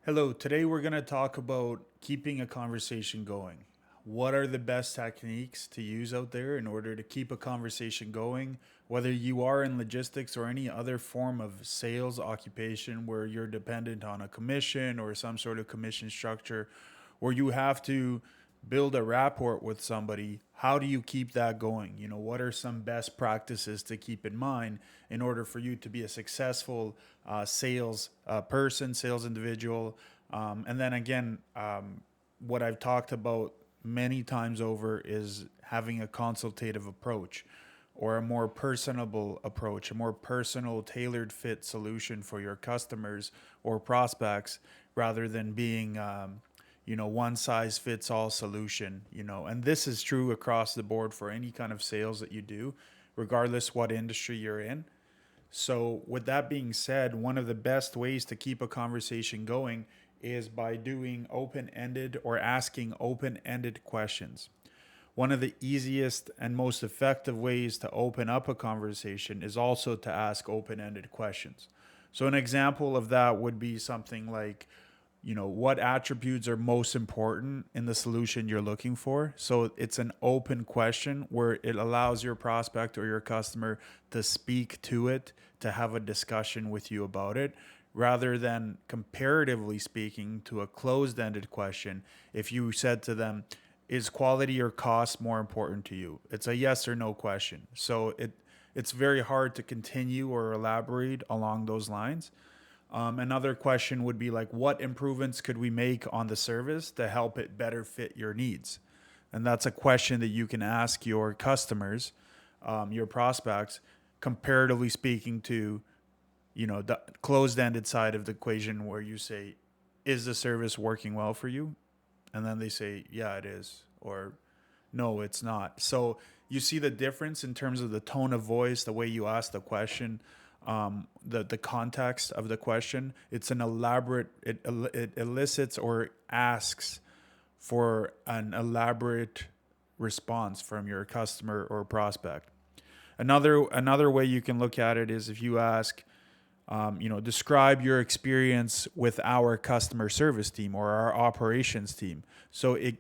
Hello, today we're going to talk about keeping a conversation going. What are the best techniques to use out there in order to keep a conversation going, whether you are in logistics or any other form of sales occupation where you're dependent on a commission or some sort of commission structure, where you have to build a rapport with somebody. How do you keep that going? What are some best practices to keep in mind in order for you to be a successful sales person, sales individual? And then again, what I've talked about many times over is having a consultative approach or a more personable approach, a more personal, tailored fit solution for your customers or prospects rather than being one size fits all solution, and this is true across the board for any kind of sales that you do, regardless what industry you're in. So with that being said, one of the best ways to keep a conversation going is by doing open-ended or asking open-ended questions. One of the easiest and most effective ways to open up a conversation is also to ask open-ended questions. So an example of that would be something like, what attributes are most important in the solution you're looking for? So it's an open question where it allows your prospect or your customer to speak to it, to have a discussion with you about it, rather than comparatively speaking to a closed-ended question. If you said to them, is quality or cost more important to you? It's a yes or no question. So it's very hard to continue or elaborate along those lines. Another question would be like, what improvements could we make on the service to help it better fit your needs? And that's a question that you can ask your customers, your prospects, comparatively speaking to, the closed-ended side of the equation where you say, is the service working well for you? And then they say, yeah, it is, or no, it's not. So you see the difference in terms of the tone of voice, the way you ask the question, the context of the question. It's an elaborate, it elicits or asks for an elaborate response from your customer or prospect. Another way you can look at it is if you ask, describe your experience with our customer service team or our operations team. So it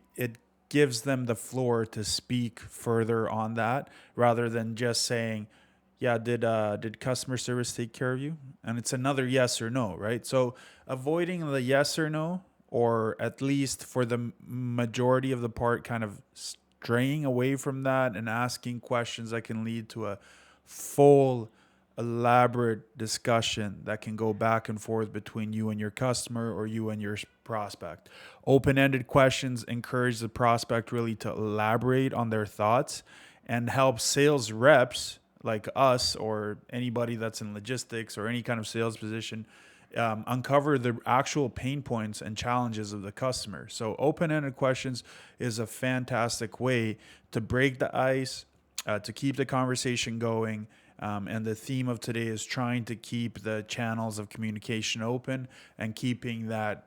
gives them the floor to speak further on that rather than just saying, yeah, did customer service take care of you? And it's another yes or no, right? So avoiding the yes or no, or at least for the majority of the part, kind of straying away from that and asking questions that can lead to a full, elaborate discussion that can go back and forth between you and your customer or you and your prospect. Open-ended questions encourage the prospect really to elaborate on their thoughts and help sales reps like us or anybody that's in logistics or any kind of sales position uncover the actual pain points and challenges of the customer. So open-ended questions is a fantastic way to break the ice, to keep the conversation going. And the theme of today is trying to keep the channels of communication open and keeping that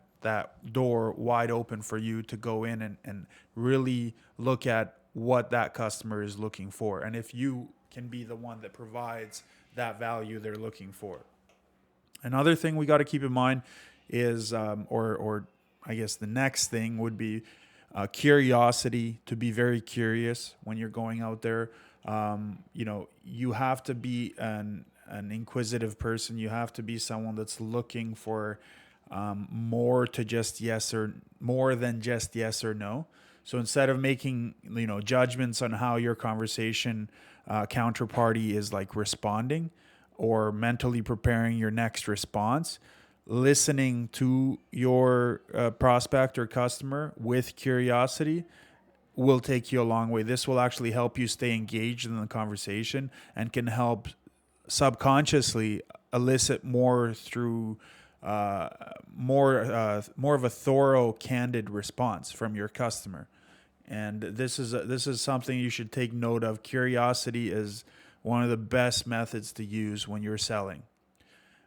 door wide open for you to go in and really look at what that customer is looking for. And if you can be the one that provides that value they're looking for. Another thing we got to keep in mind is, or I guess the next thing would be curiosity, to be very curious when you're going out there. You have to be an inquisitive person. You have to be someone that's looking for more than just yes or no. So instead of making judgments on how your conversation counterparty is like responding or mentally preparing your next response, listening to your prospect or customer with curiosity will take you a long way. This will actually help you stay engaged in the conversation and can help subconsciously elicit more through more of a thorough, candid response from your customer. And this is something you should take note of. Curiosity is one of the best methods to use when you're selling.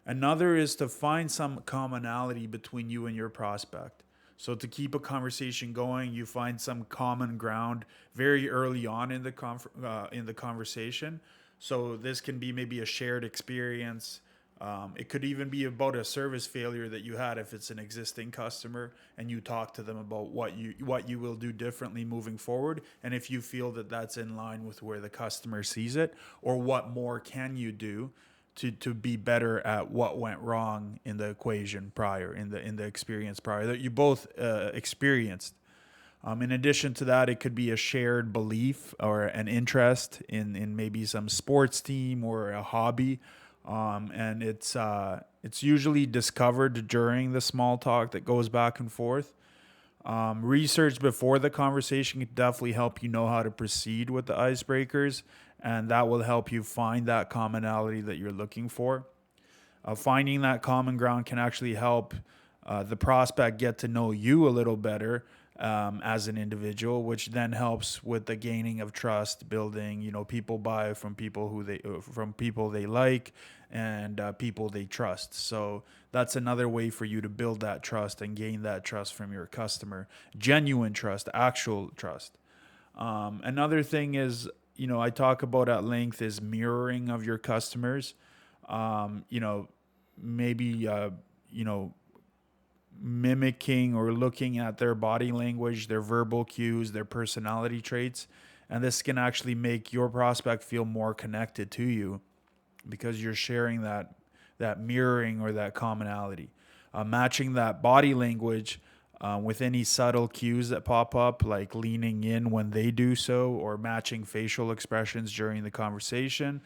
Another is to find some commonality between you and your prospect. So to keep a conversation going, you find some common ground very early on in the conversation. So this can be maybe a shared experience, It could even be about a service failure that you had if it's an existing customer, and you talk to them about what you will do differently moving forward, and if you feel that that's in line with where the customer sees it, or what more can you do to be better at what went wrong in the equation prior, in the experience prior that you both experienced. In addition to that, it could be a shared belief or an interest in maybe some sports team or a hobby, and it's usually discovered during the small talk that goes back and forth. Research before the conversation can definitely help you know how to proceed with the icebreakers, and that will help you find that commonality that you're looking for. Finding that common ground can actually help the prospect get to know you a little better as an individual, which then helps with the gaining of trust, building. People buy from people they like, and people they trust. So that's another way for you to build that trust and gain that trust from your customer. Genuine trust, actual trust. Another thing is, I talk about at length is mirroring of your customers. Maybe, mimicking or looking at their body language, their verbal cues, their personality traits. And this can actually make your prospect feel more connected to you because you're sharing that mirroring or that commonality. Matching that body language with any subtle cues that pop up, like leaning in when they do so, or matching facial expressions during the conversation.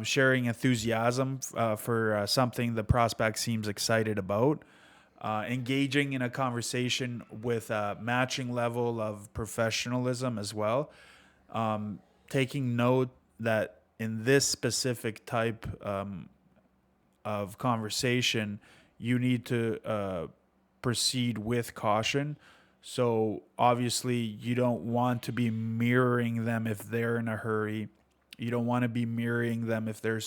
Sharing enthusiasm for something the prospect seems excited about. Engaging in a conversation with a matching level of professionalism as well. Taking note that in this specific type of conversation, you need to proceed with caution. So obviously, you don't want to be mirroring them if they're in a hurry. You don't want to be mirroring them if they're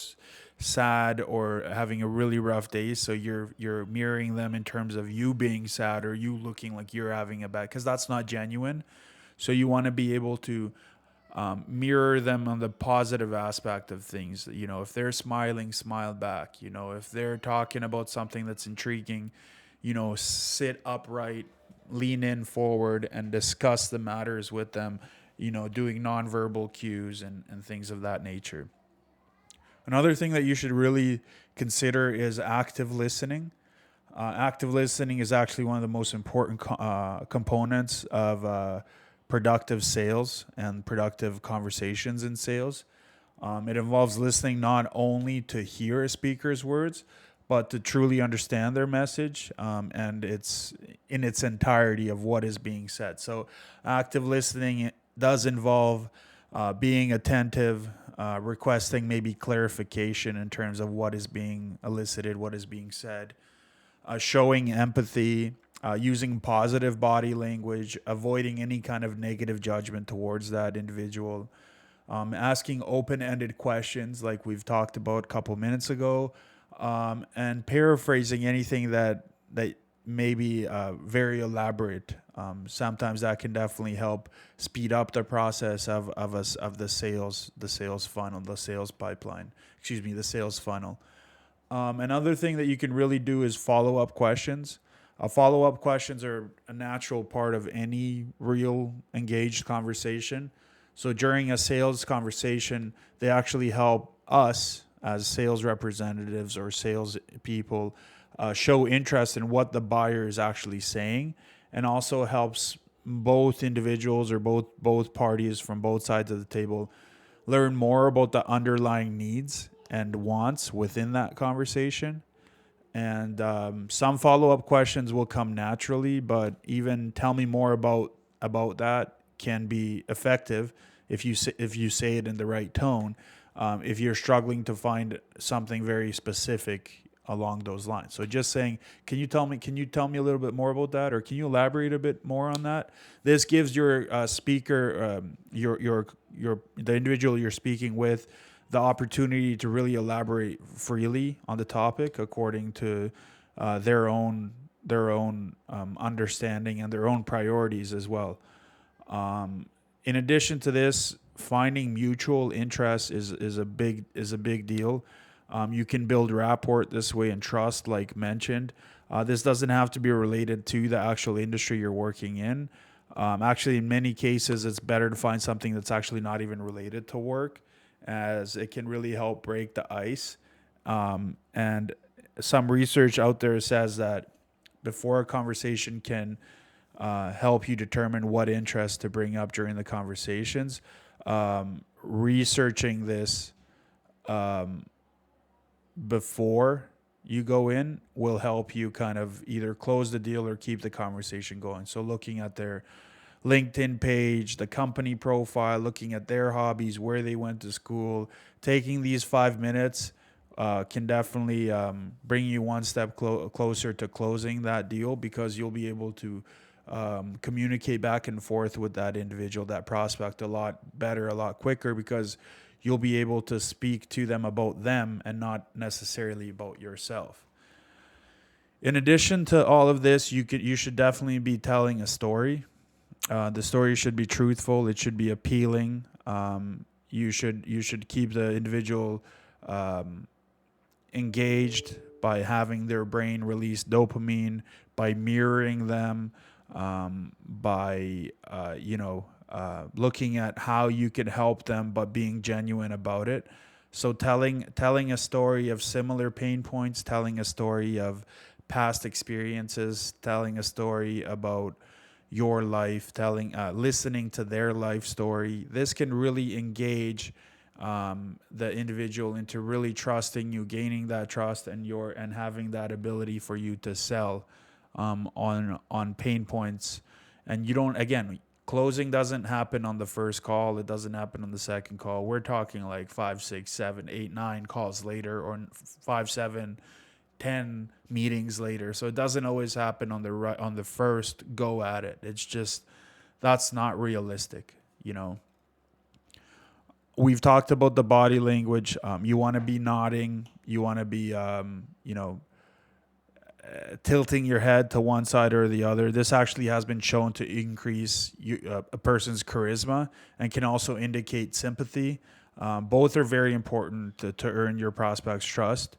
sad or having a really rough day. So you're mirroring them in terms of you being sad or you looking like you're having a bad, because that's not genuine. So you want to be able to mirror them on the positive aspect of things. If they're smiling, smile back. If they're talking about something that's intriguing, sit upright, lean in forward, and discuss the matters with them. Doing nonverbal cues and things of that nature. Another thing that you should really consider is active listening. Active listening is actually one of the most important components of productive sales and productive conversations in sales. It involves listening not only to hear a speaker's words, but to truly understand their message and it's in its entirety of what is being said. So active listening does involve being attentive, requesting maybe clarification in terms of what is being elicited, what is being said, showing empathy, using positive body language, avoiding any kind of negative judgment towards that individual, asking open-ended questions like we've talked about a couple minutes ago, and paraphrasing anything that may be very elaborate. Sometimes that can definitely help speed up the process of the sales funnel, the sales pipeline. The sales funnel. Another thing that you can really do is follow-up questions. Follow-up questions are a natural part of any real engaged conversation. So during a sales conversation, they actually help us as sales representatives or sales people show interest in what the buyer is actually saying, and also helps both individuals or both parties from both sides of the table learn more about the underlying needs and wants within that conversation. And some follow-up questions will come naturally, but even tell me more about that can be effective if you say it in the right tone. If you're struggling to find something very specific along those lines. So just saying, can you tell me a little bit more about that, or can you elaborate a bit more on that? This gives your speaker, the individual you're speaking with, the opportunity to really elaborate freely on the topic according to their own understanding and their own priorities as well. In addition to this, finding mutual interest is a big deal. You can build rapport this way and trust, like mentioned. This doesn't have to be related to the actual industry you're working in. Actually, in many cases, it's better to find something that's actually not even related to work, as it can really help break the ice. And some research out there says that before a conversation can help you determine what interest to bring up during the conversations, researching this before you go in will help you kind of either close the deal or keep the conversation going. So looking at their LinkedIn page, the company profile, looking at their hobbies, where they went to school, taking these 5 minutes can definitely bring you one step closer to closing that deal, because you'll be able to communicate back and forth with that individual, that prospect, a lot better, a lot quicker, because you'll be able to speak to them about them and not necessarily about yourself. In addition to all of this, you should definitely be telling a story. The story should be truthful. It should be appealing. You should keep the individual engaged by having their brain release dopamine, by mirroring them, by looking at how you can help them, but being genuine about it. So telling a story of similar pain points, telling a story of past experiences, telling a story about your life, listening to their life story. This can really engage the individual into really trusting you, gaining that trust, and having that ability for you to sell on pain points. And you don't, again, closing doesn't happen on the first call. It doesn't happen on the second call. We're talking like 5, 6, 7, 8, 9 calls later, or 5, 7, 10 meetings later. So it doesn't always happen on the first go at it. It's just, that's not realistic, We've talked about the body language. You want to be nodding. You want to be, tilting your head to one side or the other. This actually has been shown to increase a person's charisma and can also indicate sympathy. Both are very important to earn your prospect's trust.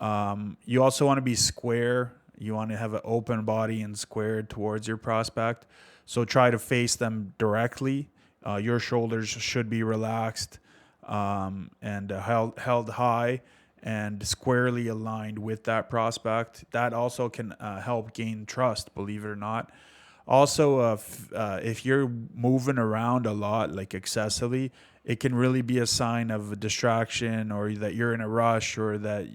You also want to be square. You want to have an open body and squared towards your prospect. So try to face them directly. Your shoulders should be relaxed and held high and squarely aligned with that prospect. That also can help gain trust, believe it or not. Also, if you're moving around a lot, like excessively, it can really be a sign of a distraction, or that you're in a rush, or that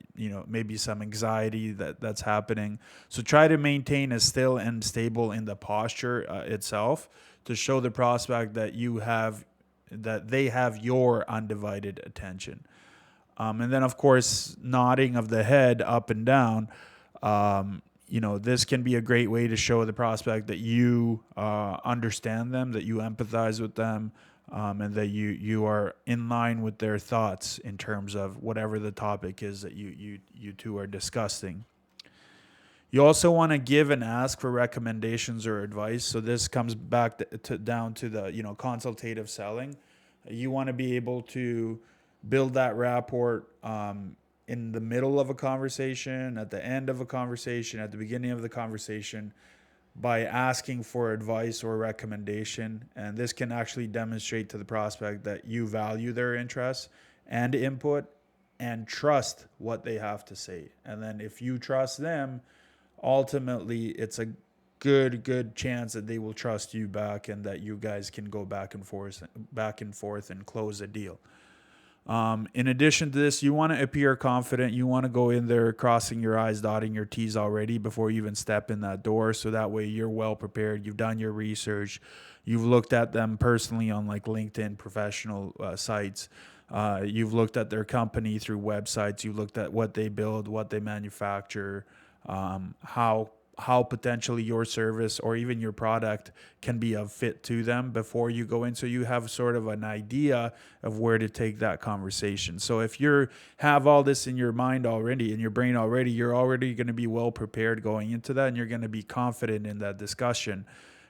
maybe some anxiety that's happening. So try to maintain a still and stable in the posture itself, to show the prospect that they have your undivided attention. And then, of course, nodding of the head up and down. This can be a great way to show the prospect that you understand them, that you empathize with them, and that you are in line with their thoughts in terms of whatever the topic is that you two are discussing. You also want to give and ask for recommendations or advice. So this comes back down to the consultative selling. You want to be able to build that rapport in the middle of a conversation, at the end of a conversation, at the beginning of the conversation, by asking for advice or recommendation. And this can actually demonstrate to the prospect that you value their interests and input and trust what they have to say. And then if you trust them, ultimately it's a good chance that they will trust you back, and that you guys can go back and forth and close a deal. In addition to this, you want to appear confident. You want to go in there crossing your I's, dotting your T's already before you even step in that door. So that way you're well prepared. You've done your research. You've looked at them personally on like LinkedIn professional sites. You've looked at their company through websites. You've looked at what they build, what they manufacture, how potentially your service or even your product can be a fit to them before you go in. So you have sort of an idea of where to take that conversation. So if you have all this in your mind already, in your brain already, you're already going to be well prepared going into that, and you're going to be confident in that discussion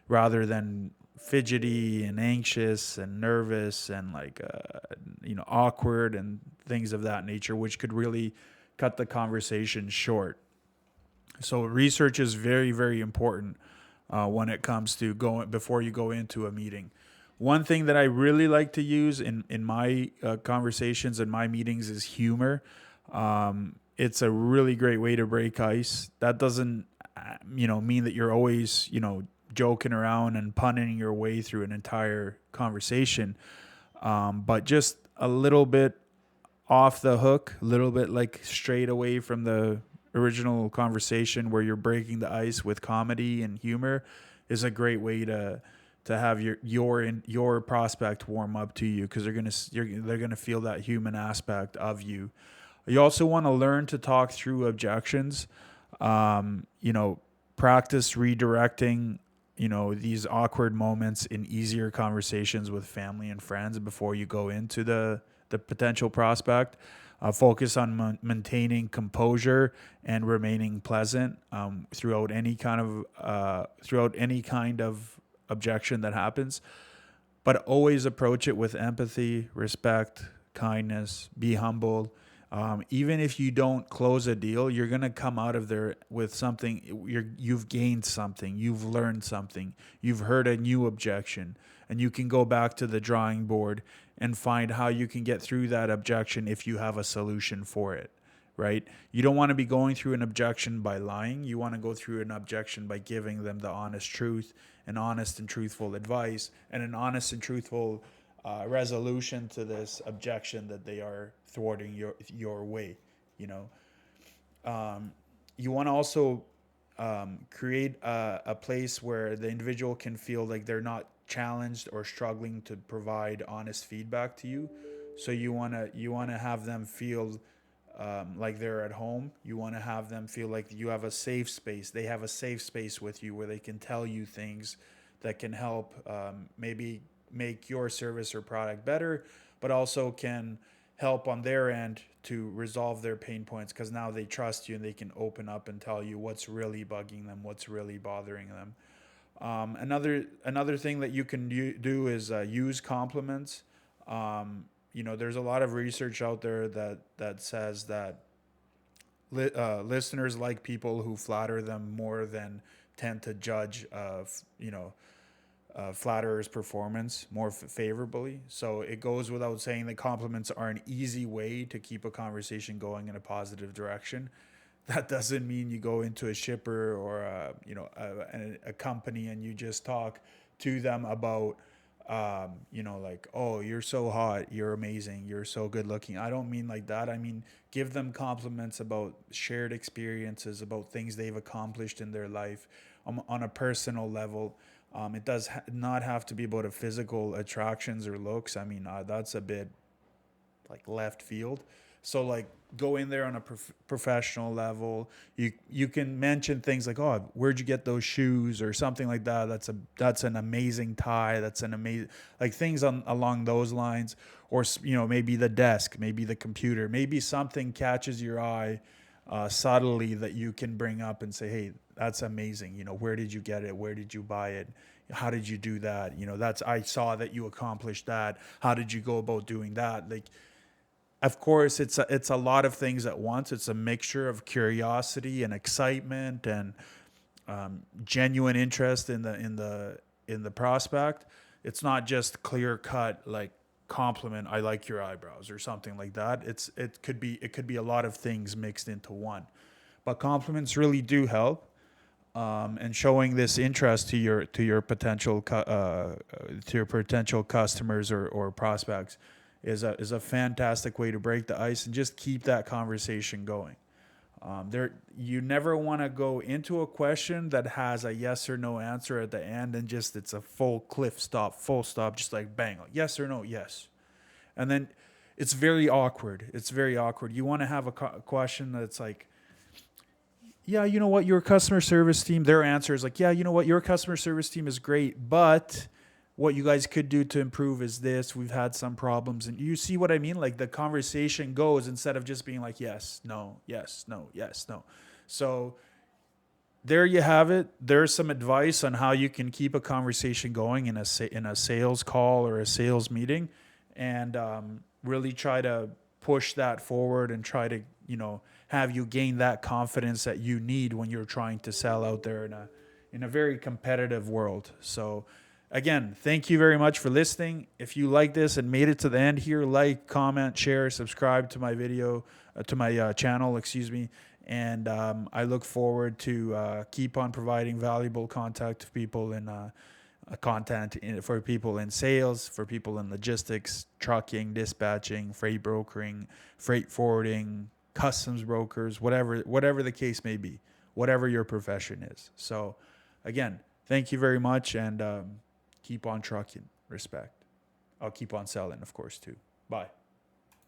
rather than fidgety and anxious and nervous and like awkward and things of that nature, which could really cut the conversation short. So research is very, very important when it comes to going before you go into a meeting. One thing that I really like to use in my conversations and my meetings is humor. It's a really great way to break ice. That doesn't, mean that you're always, joking around and punning your way through an entire conversation. But just a little bit off the hook, a little bit like straight away from the original conversation where you're breaking the ice with comedy and humor is a great way to have your prospect warm up to you, because they're gonna feel that human aspect of you. You also want to learn to talk through objections. Practice redirecting these awkward moments in easier conversations with family and friends before you go into the potential prospect. Focus on maintaining composure and remaining pleasant throughout any kind of objection that happens. But always approach it with empathy, respect, kindness. Be humble. Even if you don't close a deal, you're gonna come out of there with something. You've gained something. You've learned something. You've heard a new objection, and you can go back to the drawing board and find how you can get through that objection if you have a solution for it, right? You don't want to be going through an objection by lying. You want to go through an objection by giving them the honest truth and honest and truthful advice and an honest and truthful resolution to this objection that they are thwarting your way. You want to also create a place where the individual can feel like they're not challenged or struggling to provide honest feedback to you. So you want to have them feel like they're at home. You want to have them feel like you have a safe space. They have a safe space with you where they can tell you things that can help maybe make your service or product better, but also can help on their end to resolve their pain points, because now they trust you and they can open up and tell you what's really bugging them, what's really bothering them. Another thing that you can do is use compliments. There's a lot of research out there that says that listeners like people who flatter them more than tend to judge flatterer's performance more favorably. So it goes without saying that compliments are an easy way to keep a conversation going in a positive direction. That doesn't mean you go into a shipper or a company and you just talk to them about like, oh, you're so hot, you're amazing, you're so good looking. I don't mean like that. I mean, give them compliments about shared experiences, about things they've accomplished in their life on a personal level. It does not have to be about a physical attractions or looks. I mean, that's a bit like left field. So like go in there on a professional level. You can mention things like, oh, where'd you get those shoes or something like that. That's an amazing tie. That's an amazing, like things along those lines. Or maybe the desk, maybe the computer, maybe something catches your eye subtly that you can bring up and say, hey, that's amazing. Where did you get it? Where did you buy it? How did you do that? I saw that you accomplished that. How did you go about doing that? Like, of course, it's a lot of things at once. It's a mixture of curiosity and excitement and genuine interest in the prospect. It's not just clear cut like compliment. I like your eyebrows or something like that. It could be a lot of things mixed into one. But compliments really do help. And showing this interest to your potential customers or prospects is a fantastic way to break the ice and just keep that conversation going. You never want to go into a question that has a yes or no answer at the end and just it's a full stop, just like bang, yes or no, yes, and then it's very awkward. You want to have a question that's like, yeah, you know what, your customer service team, their answer is like, yeah, you know what, your customer service team is great, but what you guys could do to improve is this. We've had some problems. And you see what I mean? Like the conversation goes instead of just being like, yes, no, yes, no, yes, no. So there you have it. There's some advice on how you can keep a conversation going in a sales call or a sales meeting, and really try to push that forward and try to have you gain that confidence that you need when you're trying to sell out there in a very competitive world. So again, thank you very much for listening. If you like this and made it to the end here, like, comment, share, subscribe to my video, to my channel, excuse me. And I look forward to keep on providing valuable content to people for people in sales, for people in logistics, trucking, dispatching, freight brokering, freight forwarding, customs brokers, whatever the case may be, whatever your profession is. So again, thank you very much, and keep on trucking. Respect. I'll keep on selling, of course, too. Bye.